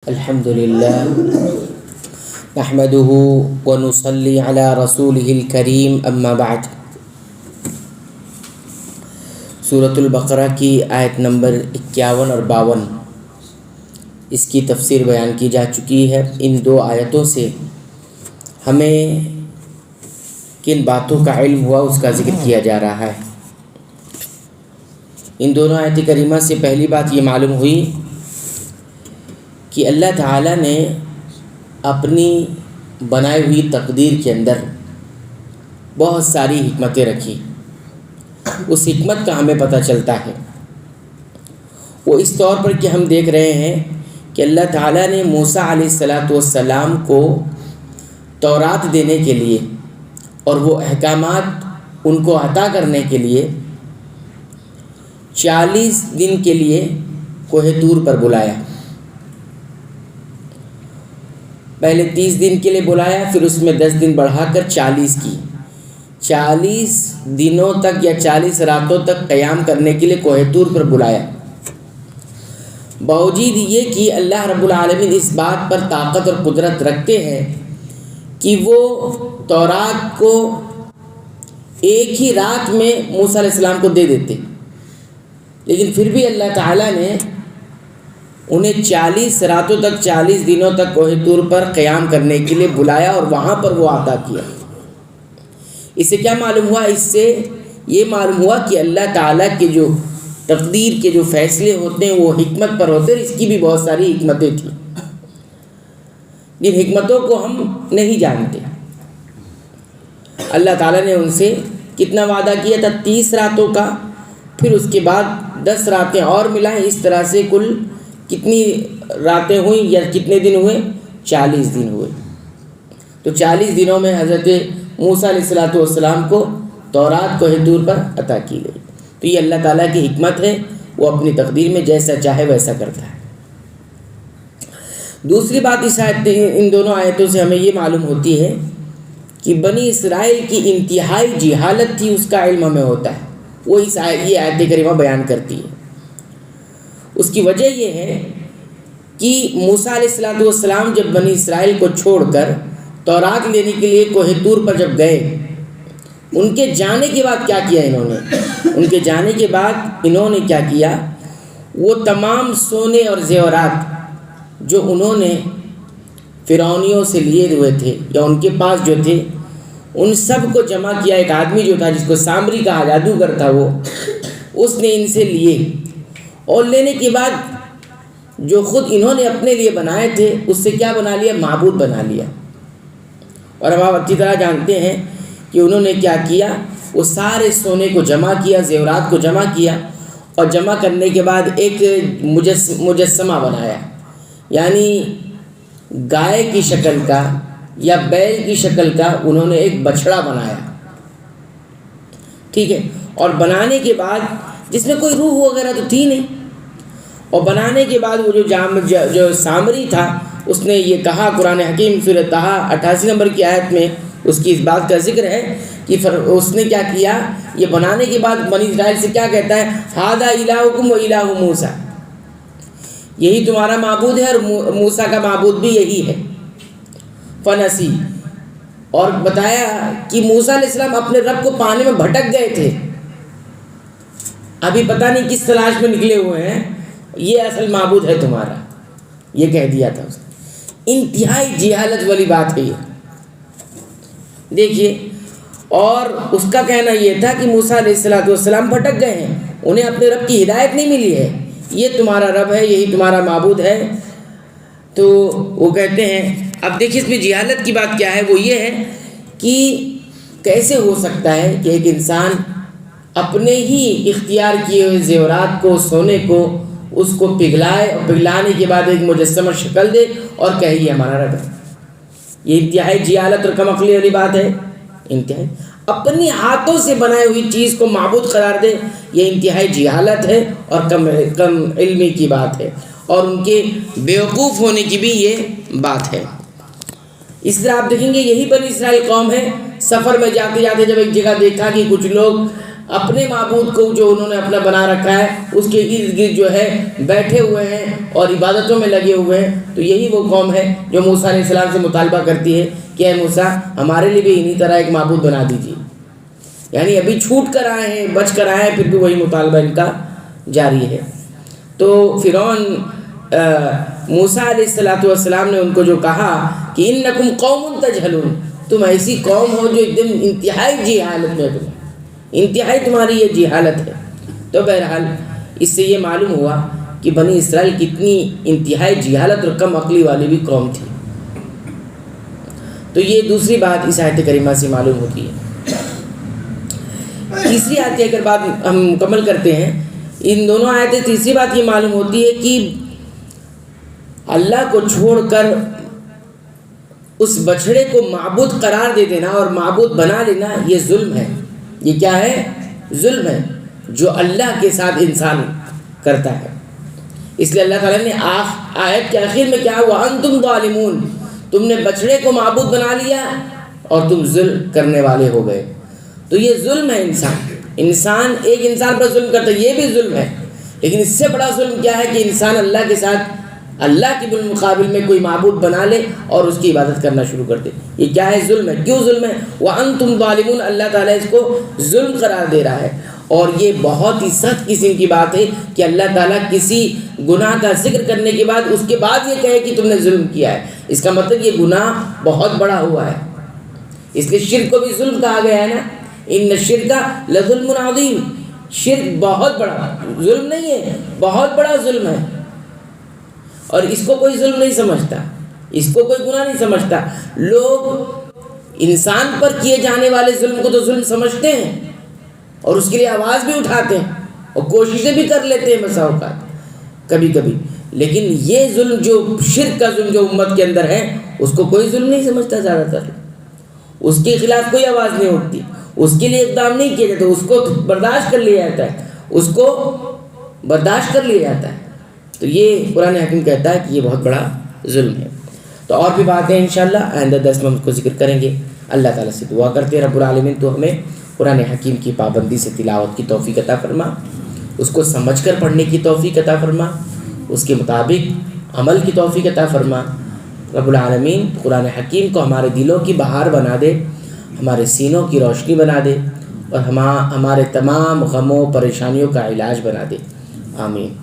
الحمد للہ نحمده ونصلی علی رسوله الکریم اما بعد۔ سورۃ البقرہ کی آیت نمبر 51 اور 52 اس کی تفسیر بیان کی جا چکی ہے۔ ان دو آیتوں سے ہمیں کن باتوں کا علم ہوا اس کا ذکر کیا جا رہا ہے۔ ان دونوں آیت کریمہ سے پہلی بات یہ معلوم ہوئی کہ اللہ تعالیٰ نے اپنی بنائی ہوئی تقدیر کے اندر بہت ساری حکمتیں رکھی۔ اس حکمت کا ہمیں پتہ چلتا ہے وہ اس طور پر کہ ہم دیکھ رہے ہیں کہ اللہ تعالیٰ نے موسیٰ علیہ السلام کو تورات دینے کے لیے اور وہ احکامات ان کو عطا کرنے کے لیے 40 دن کے لیے کوہ طور پر بلایا۔ پہلے 30 دن کے لیے بلایا، پھر اس میں 10 دن بڑھا کر 40 کی۔ 40 دنوں تک یا 40 راتوں تک قیام کرنے کے لیے کوہ طور پر بلایا۔ باوجود یہ کہ اللہ رب العالمین اس بات پر طاقت اور قدرت رکھتے ہیں کہ وہ تورات کو ایک ہی رات میں موسیٰ علیہ السلام کو دے دیتے، لیکن پھر بھی اللہ تعالیٰ نے انہیں 40 راتوں تک 40 دنوں تک کوہ طور پر قیام کرنے کے لیے بلایا اور وہاں پر وہ عطا کیا۔ اس سے کیا معلوم ہوا؟ اس سے یہ معلوم ہوا کہ اللہ تعالیٰ کے جو تقدیر کے جو فیصلے ہوتے ہیں وہ حکمت پر ہوتے ہیں۔ اس کی بھی بہت ساری حکمتیں تھیں جن حکمتوں کو ہم نہیں جانتے۔ اللہ تعالیٰ نے ان سے کتنا وعدہ کیا تھا؟ 30 راتوں کا، پھر اس کے بعد 10 راتیں اور ملائیں۔ اس طرح سے کل کتنی راتیں ہوئیں یا کتنے دن ہوئے؟ 40 دن ہوئے۔ تو 40 دنوں میں حضرت موسیٰ علیہ السلام کو تورات کوہ طور پر عطا کی گئی۔ تو یہ اللہ تعالیٰ کی حکمت ہے، وہ اپنی تقدیر میں جیسا چاہے ویسا کرتا ہے۔ دوسری بات ان دونوں آیتوں سے ہمیں یہ معلوم ہوتی ہے کہ بنی اسرائیل کی انتہائی جہالت تھی، اس کا علم ہمیں ہوتا ہے، وہ یہ آیت کریمہ بیان کرتی ہے۔ اس کی وجہ یہ ہے کہ موسیٰ علیہ السلام جب بنی اسرائیل کو چھوڑ کر تورات لینے کے لیے کوہ طور پر جب گئے، ان کے جانے کے بعد کیا کیا انہوں نے کیا کیا؟ وہ تمام سونے اور زیورات جو انہوں نے فرعونیوں سے لیے ہوئے تھے یا ان کے پاس جو تھے، ان سب کو جمع کیا۔ ایک آدمی جو تھا جس کو سامری کہا، جادوگر تھا، وہ اس نے ان سے لیے، اور لینے کے بعد جو خود انہوں نے اپنے لیے بنائے تھے اس سے کیا بنا لیا؟ معبود بنا لیا۔ اور ہم آپ اچھی طرح جانتے ہیں کہ انہوں نے کیا کیا؟ وہ سارے سونے کو جمع کیا، زیورات کو جمع کیا، اور جمع کرنے کے بعد ایک مجسمہ بنایا، یعنی گائے کی شکل کا یا بیل کی شکل کا انہوں نے ایک بچھڑا بنایا، ٹھیک ہے۔ اور بنانے کے بعد جس میں کوئی روح وغیرہ تو تھی نہیں، اور بنانے کے بعد وہ جو سامری تھا اس نے یہ کہا، قرآن حکیم سورہ طٰہٰ 88 نمبر کی آیت میں اس کی اس بات کا ذکر ہے کہ اس نے کیا کیا؟ یہ بنانے کے بعد بنی اسرائیل سے کیا کہتا ہے؟ ھذا الٰہکم و الٰہ موسیٰ، یہی تمہارا معبود ہے اور موسیٰ کا معبود بھی یہی ہے۔ فنسی، اور بتایا کہ موسیٰ علیہ السلام اپنے رب کو پانے میں بھٹک گئے تھے، ابھی پتہ نہیں کس تلاش میں نکلے ہوئے ہیں، یہ اصل معبود ہے تمہارا، یہ کہہ دیا تھا اس نے۔ انتہائی جہالت والی بات ہے یہ، دیکھیے۔ اور اس کا کہنا یہ تھا کہ موسیٰ علیہ السلام بھٹک گئے ہیں، انہیں اپنے رب کی ہدایت نہیں ملی ہے، یہ تمہارا رب ہے، یہی تمہارا معبود ہے۔ تو وہ کہتے ہیں، اب دیکھیے اس میں جہالت کی بات کیا ہے، وہ یہ ہے کہ کیسے ہو سکتا ہے کہ ایک انسان اپنے ہی اختیار کیے ہوئے زیورات کو، سونے کو، اس کو پگھلائے اور پگھلانے کے بعد ایک مجسمہ شکل دے اور کہے یہ ہمارا رب ہے۔ یہ انتہائی جہالت اور کم عقلی والی بات ہے، انتہائی اپنی ہاتھوں سے بنائی ہوئی چیز کو معبود قرار دے، یہ انتہائی جہالت ہے اور کم علمی کی بات ہے، اور ان کے بیوقوف ہونے کی بھی یہ بات ہے۔ اس طرح آپ دیکھیں گے یہی بنی اسرائیل قوم ہے، سفر میں جاتے جاتے جب ایک جگہ دیکھا کہ کچھ لوگ اپنے معبود کو جو انہوں نے اپنا بنا رکھا ہے اس کے ارد گرد جو ہے بیٹھے ہوئے ہیں اور عبادتوں میں لگے ہوئے ہیں، تو یہی وہ قوم ہے جو موسیٰ علیہ السلام سے مطالبہ کرتی ہے کہ اے موسیٰ ہمارے لیے بھی انہی طرح ایک معبود بنا دیجیے. یعنی ابھی چھوٹ کر آئے ہیں، بچ کر آئے ہیں، پھر بھی وہی مطالبہ ان کا جاری ہے. تو فرعون موسیٰ علیہ السلام نے ان کو جو کہا کہ انکم قوم تجہلون، تم ایسی قوم ہو جو ایک دم انتہائی جہالت میں تم، انتہائی تمہاری یہ جہالت ہے. تو بہرحال اس سے یہ معلوم ہوا کہ بنی اسرائیل کتنی انتہائی جہالت اور کم عقلی والی بھی قوم تھی. تو یہ دوسری بات اس آیت کریمہ سے معلوم ہوتی ہے. تیسری آیت کی اگر بات ہم مکمل کرتے ہیں، ان دونوں آیتیں تیسری بات یہ معلوم ہوتی ہے کہ اللہ کو چھوڑ کر اس بچڑے کو معبود قرار دے دینا اور معبود بنا لینا یہ ظلم ہے. یہ کیا ہے؟ ظلم ہے جو اللہ کے ساتھ انسان کرتا ہے. اس لیے اللہ تعالیٰ نے آیت کے آخر میں کیا ہوا؟ انتم ظالمون، تم نے بچڑے کو معبود بنا لیا اور تم ظلم کرنے والے ہو گئے. تو یہ ظلم ہے. انسان ایک انسان پر ظلم کرتا ہے، یہ بھی ظلم ہے. لیکن اس سے بڑا ظلم کیا ہے کہ انسان اللہ کے ساتھ، اللہ کے بالمقابل میں کوئی معبود بنا لے اور اس کی عبادت کرنا شروع کر دے. یہ کیا ہے؟ ظلم ہے. کیوں ظلم ہے؟ وَأَنْتُمْ ظَالِمُونَ، اللہ تعالیٰ اس کو ظلم قرار دے رہا ہے. اور یہ بہت ہی سخت قسم کی بات ہے کہ اللہ تعالیٰ کسی گناہ کا ذکر کرنے کے بعد اس کے بعد یہ کہے کہ تم نے ظلم کیا ہے. اس کا مطلب یہ گناہ بہت بڑا ہوا ہے. اس لیے شرک کو بھی ظلم کہا گیا ہے نا، ان الشرک لظلم عظیم. شرک بہت بڑا ظلم نہیں ہے، بہت بڑا ظلم ہے. اور اس کو کوئی ظلم نہیں سمجھتا، اس کو کوئی گناہ نہیں سمجھتا. لوگ انسان پر کیے جانے والے ظلم کو تو ظلم سمجھتے ہیں اور اس کے لیے آواز بھی اٹھاتے ہیں اور کوششیں بھی کر لیتے ہیں بسا اوقات کبھی کبھی. لیکن یہ ظلم، جو شرک کا ظلم جو امت کے اندر ہے، اس کو کوئی ظلم نہیں سمجھتا. زیادہ تر اس کے خلاف کوئی آواز نہیں اٹھتی، اس کے لیے اقدام نہیں کیا جاتا، اس کو برداشت کر لیا جاتا ہے، اس کو برداشت کر لیا جاتا ہے. تو یہ قرآن حکیم کہتا ہے کہ یہ بہت بڑا ظلم ہے. تو اور بھی باتیں انشاءاللہ آئندہ درس میں ہم اس کو ذکر کریں گے. اللہ تعالیٰ سے دعا کرتے ہیں رب العالمین تو ہمیں قرآن حکیم کی پابندی سے تلاوت کی توفیق عطا فرما، اس کو سمجھ کر پڑھنے کی توفیق عطا فرما، اس کے مطابق عمل کی توفیق عطا فرما. رب العالمین قرآن حکیم کو ہمارے دلوں کی بہار بنا دے، ہمارے سینوں کی روشنی بنا دے اور ہمارے تمام غموں پریشانیوں کا علاج بنا دے. آمین.